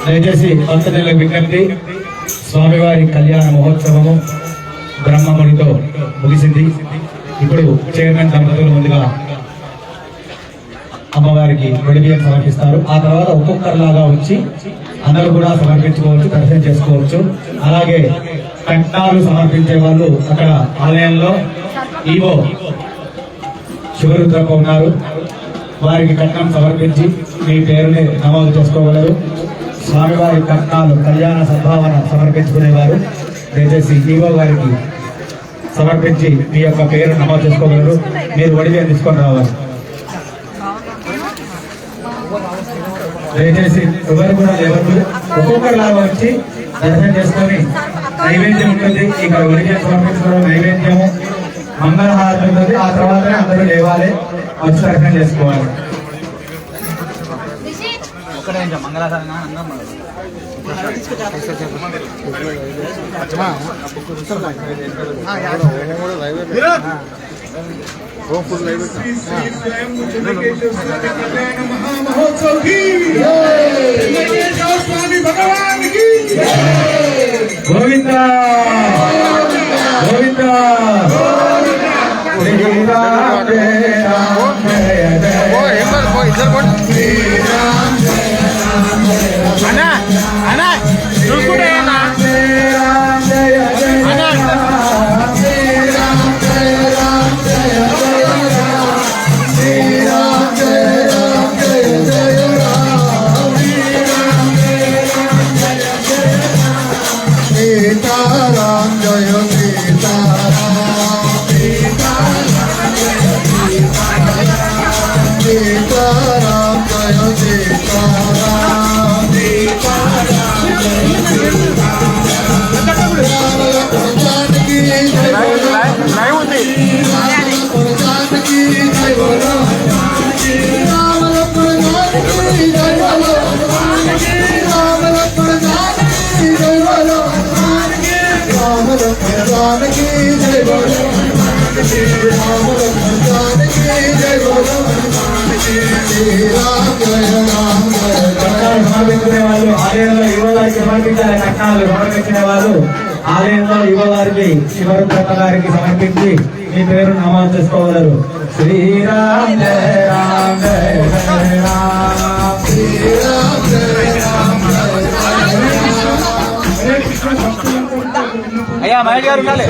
దయచేసి భక్తులకు విజ్ఞప్తి, స్వామివారి కళ్యాణ మహోత్సవము బ్రహ్మమునితో ముగిసింది. ఇప్పుడు చైర్మన్ దంపతులు ముందుగా అమ్మవారికి వెడిబియ్యం సమర్పిస్తారు. ఆ తర్వాత ఒక్కొక్కరిలాగా వచ్చి అందరూ కూడా సమర్పించుకోవచ్చు, దర్శనం చేసుకోవచ్చు. అలాగే కట్నాలు సమర్పించే వాళ్ళు అక్కడ ఆలయంలో ఈవో శివరుద్రప్ప ఉన్నారు. వారికి కట్నం సమర్పించి మీ పేరుని నమోదు చేసుకోగలరు. స్వామివారి కట్నాలు కళ్యాణ సద్భావన సమర్పించుకునేవారు దయచేసి ఈవో గారికి సమర్పించి మీ యొక్క పేరు నమోదు చేసుకోగలరు. మీరు వడిబియ్యం తీసుకొని రావాలి. దయచేసి ఎవరు కూడా లేవద్దు. ఒక్కొక్కరిలాగా వచ్చి దర్శనం చేసుకొని నైవేద్యం ఉంటుంది. ఇక్కడ వడిబియ్యం సమర్పించుకోవడం నైవేద్యము, మంగళహారతి ఉంటుంది. ఆ తర్వాతనే అందరూ లేవాలి, వచ్చి దర్శనం చేసుకోవాలి. గోవింద గోవింద सीताराम जय सीताराम सीताराम सीताराम जय सीताराम जानकी जय बोलो जानकी जय बोलो राम लक्ष्मण जानकी जय बोलो राम लक्ष्मण जानकी जय बोलो राम लक्ष्मण जानकी जय बोलो राम लक्ष्मण जानकी जय बोलो श्री राम जय राम जय సమర్పించుకునే వాళ్ళు ఆలయంలో యువవారికి సమర్పించాలి. కట్నాలు సమర్పించిన వాళ్ళు ఆలయంలో యువవారికి శివరుద్రప్ప గారికి సమర్పించి మీ పేరు నమోదు చేసుకోగలరు. శ్రీరామ్ జయ రామ్ జయ జయ రామ్ శ్రీరామ్ జయ రామ్ అయ్యా మహేష్ గారు ఉండాలి.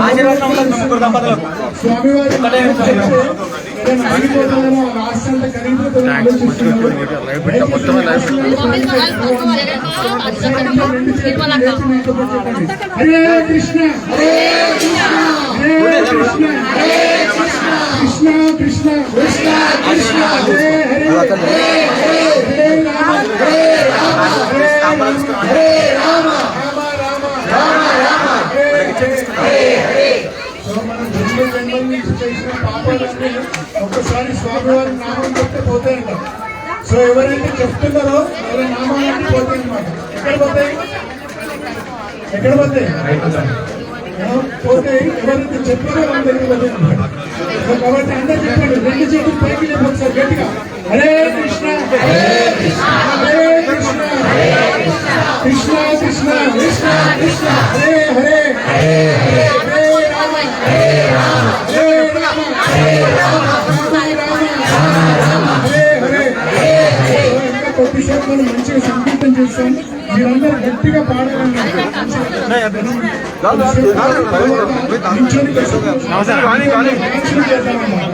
ఆశీర్వాదం ఉండాలి ముగ్గురు దంపతులకు. హరే కృష్ణ హరే కృష్ణ హరే కృష్ణ హరే కృష్ణ కృష్ణ కృష్ణ కృష్ణ కృష్ణ హరే హరే హరే హరే రామ హరే రామ హరే రామ హరే రామ రామ రామ హరే హరే. మనం జన్మ జన్మల నుంచి చేసిన పాపాలన్నీ ఒక్కసారి స్వామివారి నామం చెప్తే పోతాయంట. సో ఎవరైతే చెప్తున్నారో వాళ్ళ నామాలన్నీ పోతాయి అన్నమాట. ఎక్కడ పోతాయి పోతాయి ఎవరైతే చెప్పారో వాళ్ళ దగ్గర పోతాయి అన్నమాట. సో కాబట్టి అందరూ చెప్పండి, రెండు చేతులు పైకి లేపు ఒకసారి గట్టిగా. హరే కృష్ణ హరే కృష్ణ హరే కృష్ణ కృష్ణ కృష్ణ కృష్ణ కృష్ణ హరే హరే హరే రామ హరే రామ హరే రామ హరే రామ హరే హరే. ఇంకా కొద్దిసేపు మనం మంచిగా సంగీతం చేస్తాం. మీరందరూ గట్టిగా పాడాలన్నారు.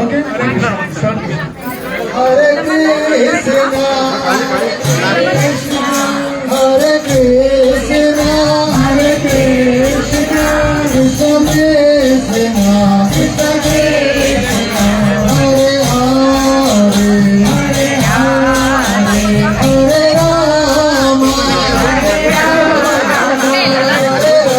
ఓకే हरे कृष्ण हरे कृष्ण हरे कृष्ण हरे कृष्ण कृष्ण कृष्ण कृष्ण कृष्ण हरे हरे हरे हरे हरे राम हरे राम हरे हरे हरे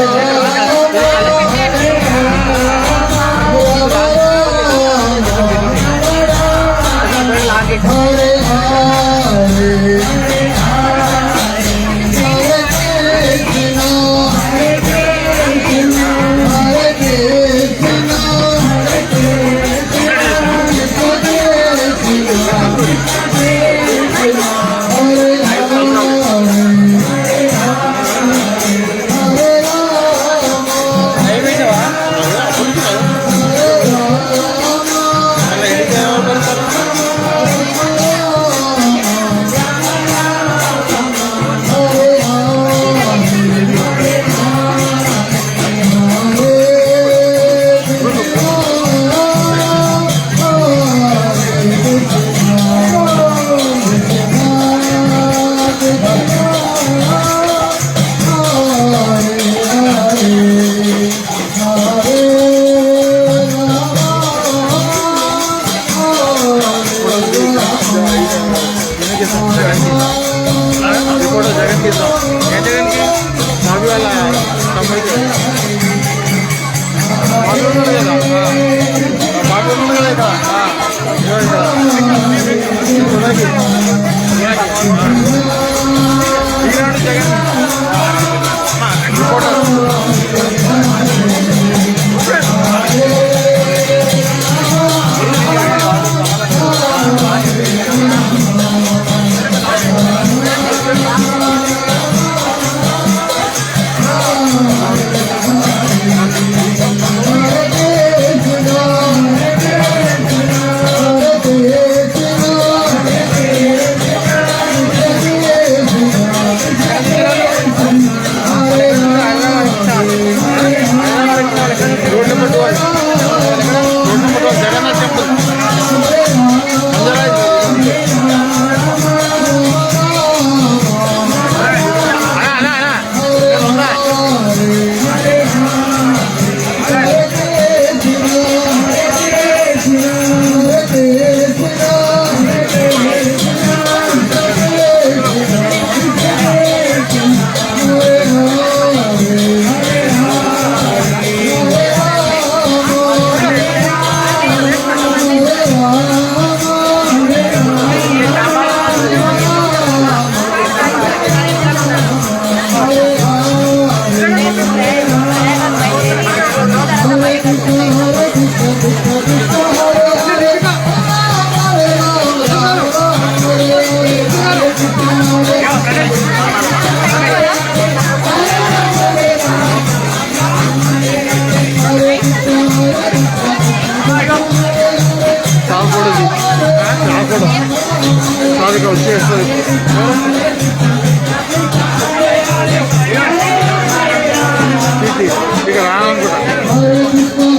ఇక రానుకుంటా Hare Krishna,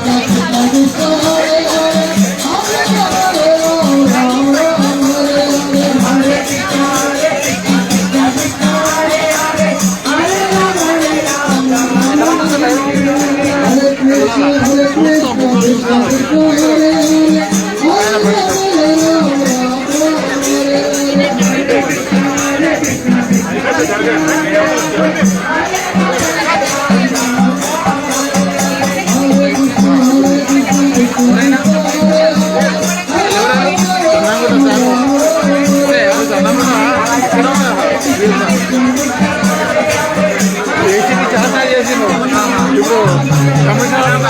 Krishna Krishna, Hare Hare, Hare Ram, Ram Ram, Hare Hare. Hare Krishna, Krishna Krishna, Hare Hare, Hare Ram, Ram Ram, Hare Hare. Hare Krishna, Krishna Krishna, Hare Hare, Hare Ram, ఏసీకి చాలా చేసి ఇప్పుడు commissioner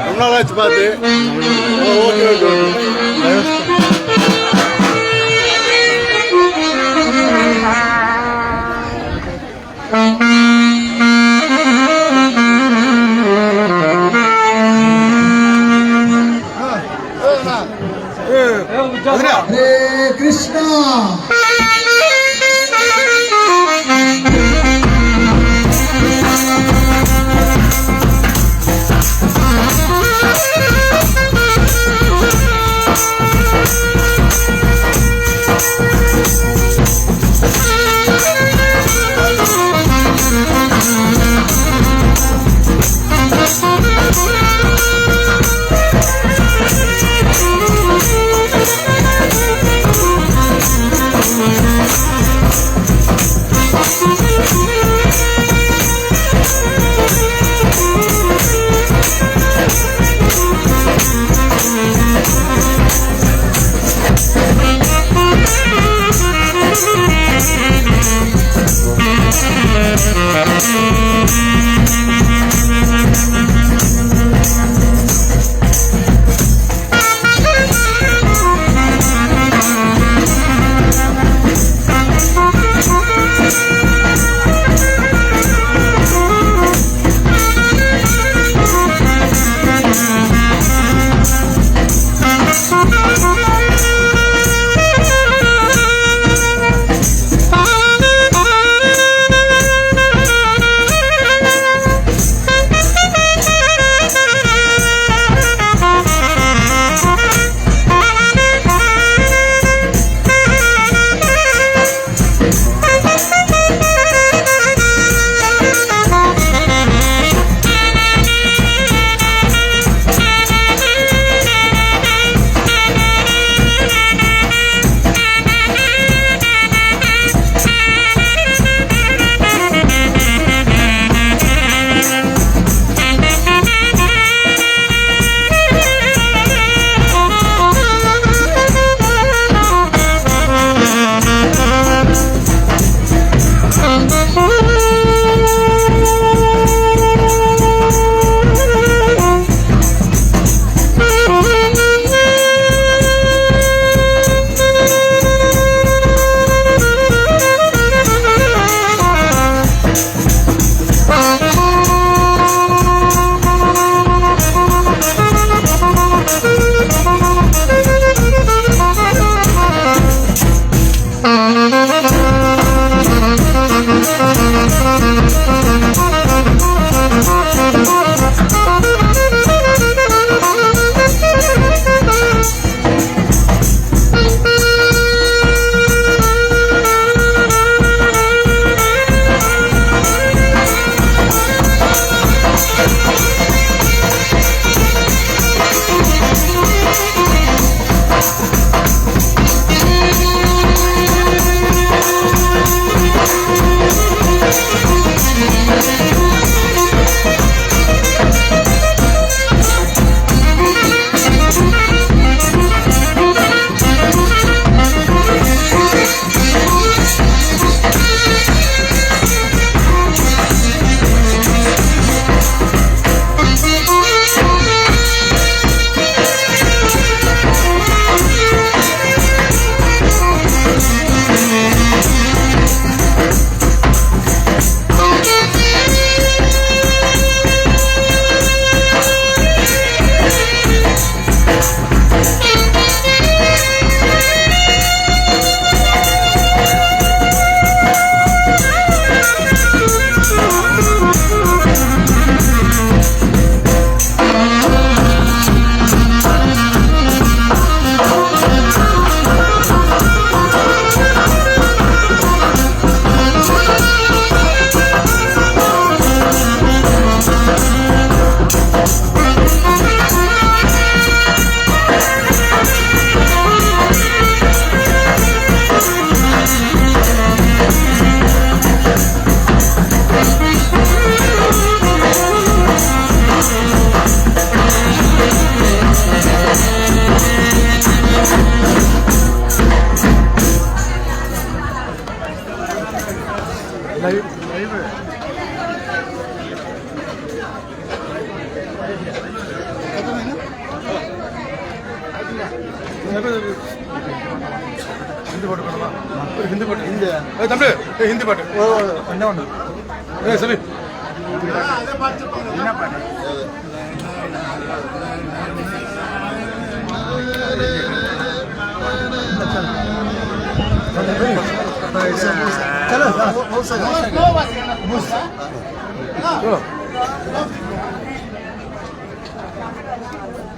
ఉన్నారా chapati okay okay Hare Krishna Thank you. Hindi ಪಾಠ ಹಿಂದಿ ತಮ್ಮಿ ಹಿಂದಿ ಪಾಠ ಸರಿ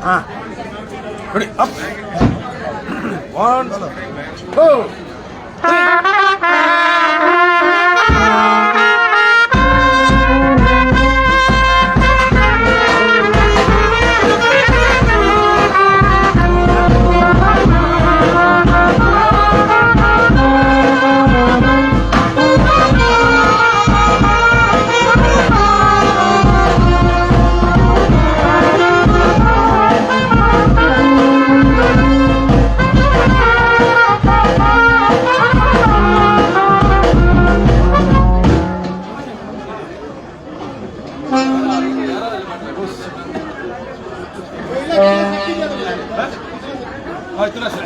हाँ ready up 1 2 sir